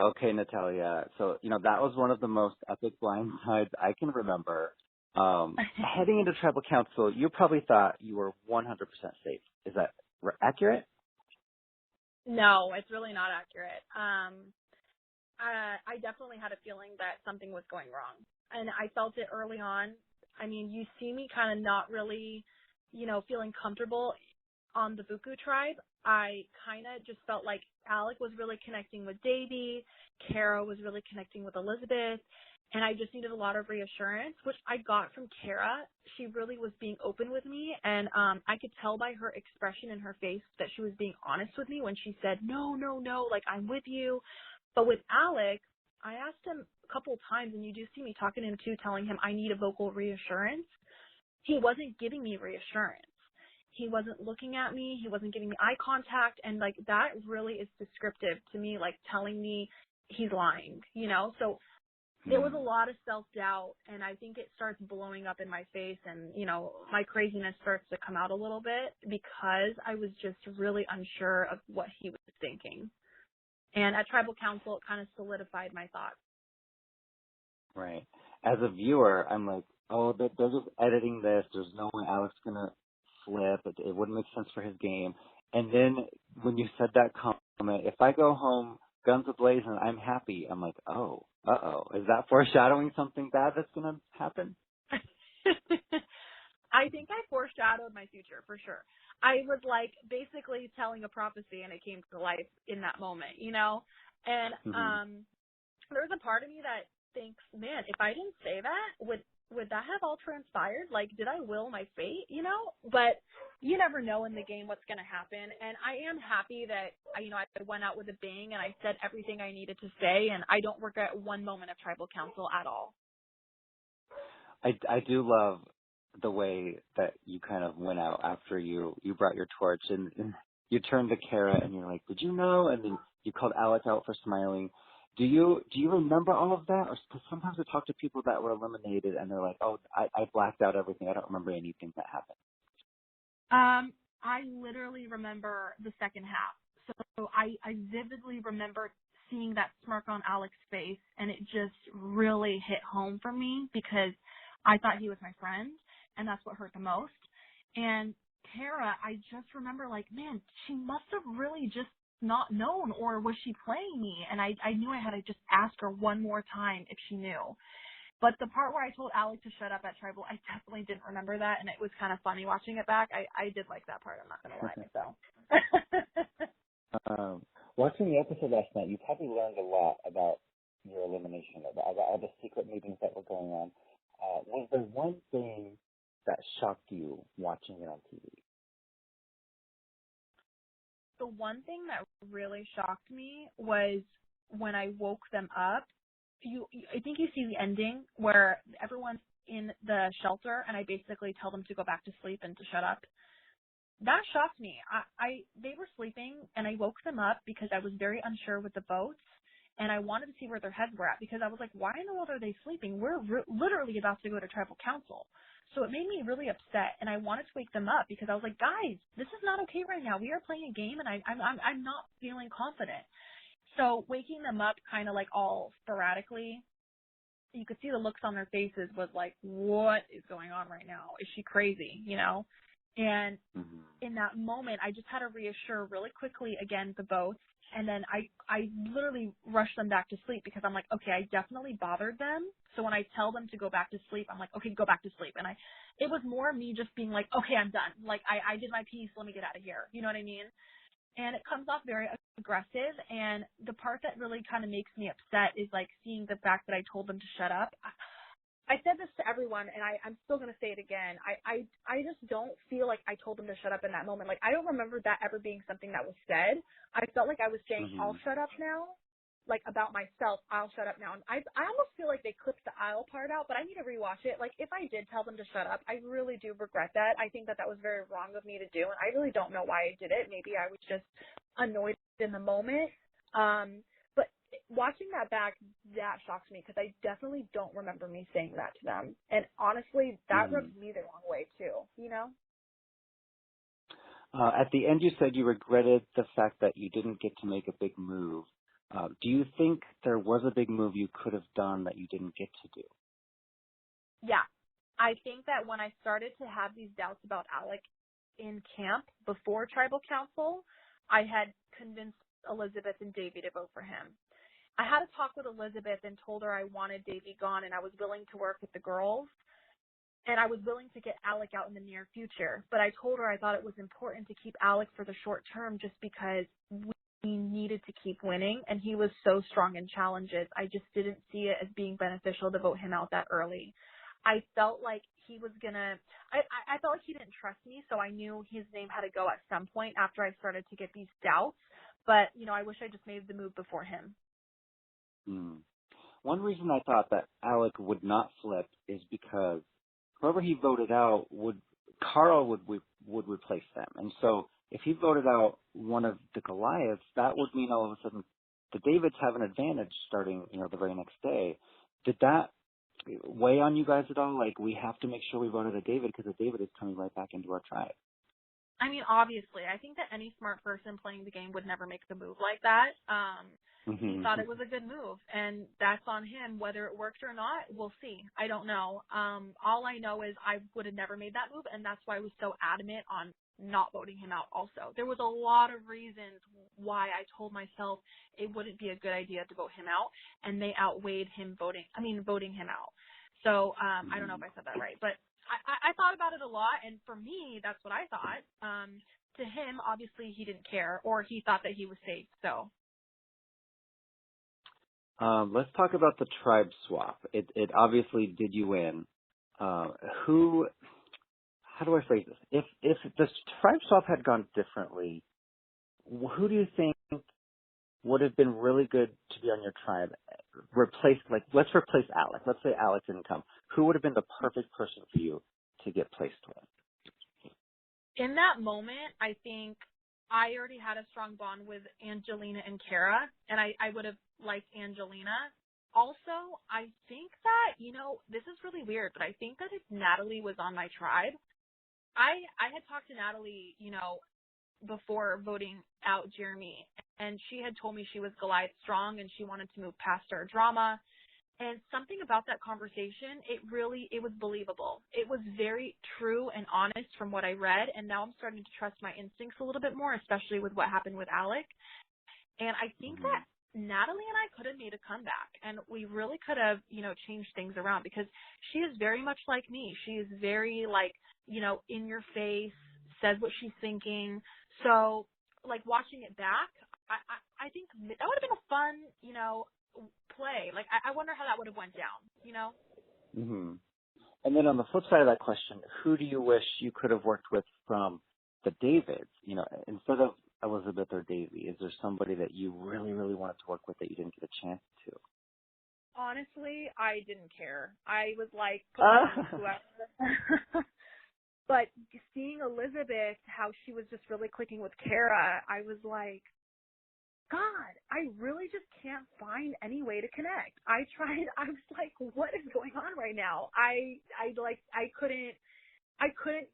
Okay, Natalia. So, that was one of the most epic blindsides I can remember. Heading into tribal council, you probably thought you were 100% safe. Is that accurate? No, it's really not accurate. I definitely had a feeling that something was going wrong. And I felt it early on. I mean, you see me kind of not really, feeling comfortable on the Buku tribe. I kind of just felt like Alec was really connecting with Davy. Kara was really connecting with Elizabeth. And I just needed a lot of reassurance, which I got from Kara. She really was being open with me. And I could tell by her expression in her face that she was being honest with me when she said, no, like, I'm with you. But with Alec, I asked him a couple of times, and you do see me talking to him too, telling him I need a vocal reassurance. He wasn't giving me reassurance. He wasn't looking at me. He wasn't giving me eye contact. And, like, that really is descriptive to me, like, telling me he's lying, So there was a lot of self-doubt, and I think it starts blowing up in my face, and, my craziness starts to come out a little bit because I was just really unsure of what he was thinking. And at Tribal Council, it kind of solidified my thoughts. Right. As a viewer, I'm like, oh, they're just editing this. There's no way Alec's going to flip. It wouldn't make sense for his game. And then when you said that comment, if I go home guns a-blazing, I'm happy, I'm like, oh, uh-oh. Is that foreshadowing something bad that's going to happen? I think I foreshadowed my future for sure. I was like basically telling a prophecy, and it came to life in that moment, And there's a part of me that thinks, man, if I didn't say that, would that have all transpired? Like, did I will my fate? But you never know in the game what's going to happen. And I am happy that I went out with a bang and I said everything I needed to say, and I don't regret one moment of Tribal Council at all. I do love the way that you kind of went out after you brought your torch and you turned to Kara and you're like, did you know? And then you called Alec out for smiling. Do you remember all of that? Or because sometimes I talk to people that were eliminated and they're like, oh, I blacked out everything. I don't remember anything that happened. I literally remember the second half. So I vividly remember seeing that smirk on Alec's face, and it just really hit home for me because I thought he was my friend, and that's what hurt the most. And Kara, I just remember like, man, she must have really just not known, or was she playing me? And I knew I had to just ask her one more time if she knew. But the part where I told Alec to shut up at Tribal, I definitely didn't remember that, and it was kind of funny watching it back. I did like that part, I'm not going to lie. So. Watching the episode last night, you probably learned a lot about your elimination, about all the secret meetings that were going on. Was there one thing that shocked you watching it on TV? The one thing that really shocked me was when I woke them up. I think you see the ending where everyone's in the shelter, and I basically tell them to go back to sleep and to shut up. That shocked me. They were sleeping, and I woke them up because I was very unsure with the votes, and I wanted to see where their heads were at because I was like, why in the world are they sleeping? We're literally about to go to Tribal Council. So it made me really upset, and I wanted to wake them up because I was like, guys, this is not okay right now. We are playing a game, and I'm not feeling confident. So waking them up kind of like all sporadically, you could see the looks on their faces was like, what is going on right now? Is she crazy, And in that moment, I just had to reassure really quickly, again, the votes. And then I literally rushed them back to sleep because I'm like, okay, I definitely bothered them. So when I tell them to go back to sleep, I'm like, okay, go back to sleep. And it was more me just being like, okay, I'm done. Like, I did my piece. Let me get out of here. You know what I mean? And it comes off very aggressive. And the part that really kind of makes me upset is like seeing the fact that I told them to shut up. I said this to everyone, and I'm still going to say it again. I just don't feel like I told them to shut up in that moment. Like, I don't remember that ever being something that was said. I felt like I was saying, I'll shut up now. Like, about myself, I'll shut up now. And I almost feel like they clipped the I'll part out, but I need to rewatch it. Like, if I did tell them to shut up, I really do regret that. I think that was very wrong of me to do, and I really don't know why I did it. Maybe I was just annoyed in the moment. But watching that back, that shocks me because I definitely don't remember me saying that to them. And honestly, that rubs me the wrong way too, At the end, you said you regretted the fact that you didn't get to make a big move. Do you think there was a big move you could have done that you didn't get to do? Yeah. I think that when I started to have these doubts about Alec in camp before tribal council, I had convinced Elizabeth and Davey to vote for him. I had a talk with Elizabeth and told her I wanted Davey gone and I was willing to work with the girls and I was willing to get Alec out in the near future. But I told her I thought it was important to keep Alec for the short term just because we needed to keep winning and he was so strong in challenges. I just didn't see it as being beneficial to vote him out that early. I felt like he was I felt like he didn't trust me, so I knew his name had to go at some point after I started to get these doubts. But, I wish I just made the move before him. One reason I thought that Alec would not flip is because whoever he voted out Carl would replace them. And so if he voted out one of the Goliaths, that would mean all of a sudden the Davids have an advantage starting, the very next day. Did that weigh on you guys at all? Like, we have to make sure we voted a David because a David is coming right back into our tribe. I mean, obviously, I think that any smart person playing the game would never make the move like that. He thought it was a good move, and that's on him. Whether it worked or not, we'll see. I don't know. All I know is I would have never made that move, and that's why I was so adamant on not voting him out also. There was a lot of reasons why I told myself it wouldn't be a good idea to vote him out, and they outweighed voting him out. So I don't know if I said that right, but I thought about it a lot, and for me, that's what I thought. To him, obviously, he didn't care, or he thought that he was safe, so. Let's talk about the tribe swap. It obviously did you in. How do I phrase this? If the tribe swap had gone differently, who do you think would have been really good to be on your tribe? Let's replace Alec. Let's say Alec didn't come. Who would have been the perfect person for you to get placed with? In that moment, I think I already had a strong bond with Angelina and Kara, and I would have liked Angelina. Also, I think that, this is really weird, but I think that if Natalie was on my tribe, I had talked to Natalie, before voting out Jeremy, and she had told me she was Goliath strong and she wanted to move past her drama. And something about that conversation, it was believable. It was very true and honest from what I read, and now I'm starting to trust my instincts a little bit more, especially with what happened with Alec. And I think that Natalie and I could have made a comeback, and we really could have, changed things around because she is very much like me. She is very, in your face, says what she's thinking. So, watching it back, I think that would have been a fun, play. I wonder how that would have went down, And then on the flip side of that question, who do you wish you could have worked with from the Davids? Instead of Elizabeth or Davey, is there somebody that you really, really wanted to work with that you didn't get a chance to? Honestly, I didn't care. I was like, whoever. But seeing Elizabeth, how she was just really clicking with Kara, I was like, God, I really just can't find any way to connect. I was like, what is going on right now? I couldn't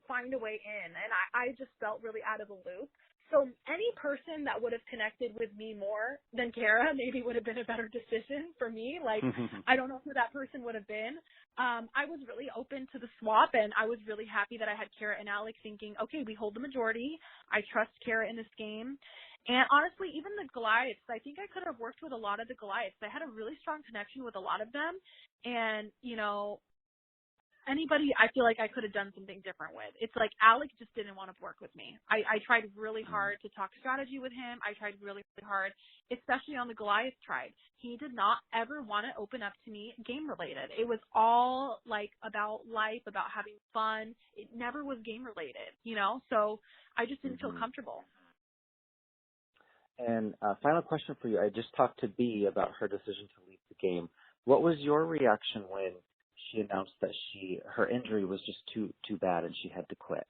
find a way in, and I just felt really out of the loop. So any person that would have connected with me more than Kara maybe would have been a better decision for me. I don't know who that person would have been. I was really open to the swap, and I was really happy that I had Kara and Alec thinking, okay, we hold the majority. I trust Kara in this game. And honestly, even the Goliaths, I think I could have worked with a lot of the Goliaths. I had a really strong connection with a lot of them. And, anybody I feel like I could have done something different with. It's like Alec just didn't want to work with me. I tried really hard to talk strategy with him. I tried really, really hard, especially on the Goliath tribe. He did not ever want to open up to me game related. It was all about life, about having fun. It never was game related, so I just didn't feel comfortable. And final question for you. I just talked to Bea about her decision to leave the game. What was your reaction when she announced that her injury was just too bad and she had to quit?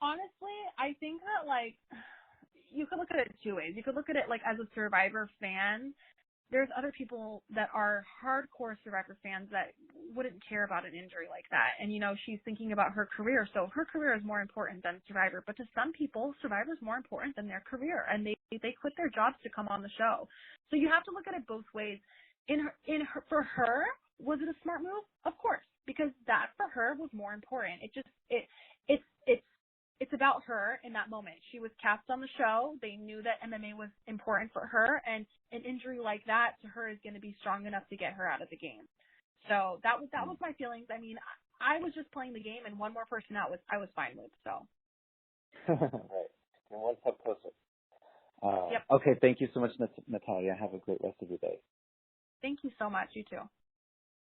Honestly, I think that you could look at it two ways. You could look at it as a Survivor fan. There's other people that are hardcore Survivor fans that wouldn't care about an injury like that. And, she's thinking about her career. So her career is more important than Survivor. But to some people, Survivor is more important than their career. And they quit their jobs to come on the show. So you have to look at it both ways. For her, was it a smart move? Of course, because that for her was more important. It's about her in that moment. She was cast on the show. They knew that MMA was important for her, and an injury like that to her is going to be strong enough to get her out of the game. So that was my feelings. I mean, I was just playing the game, and one more person out I was fine with. So. Right. And one step closer. Yep. Okay. Thank you so much, Natalia. Have a great rest of your day. Thank you so much. You too.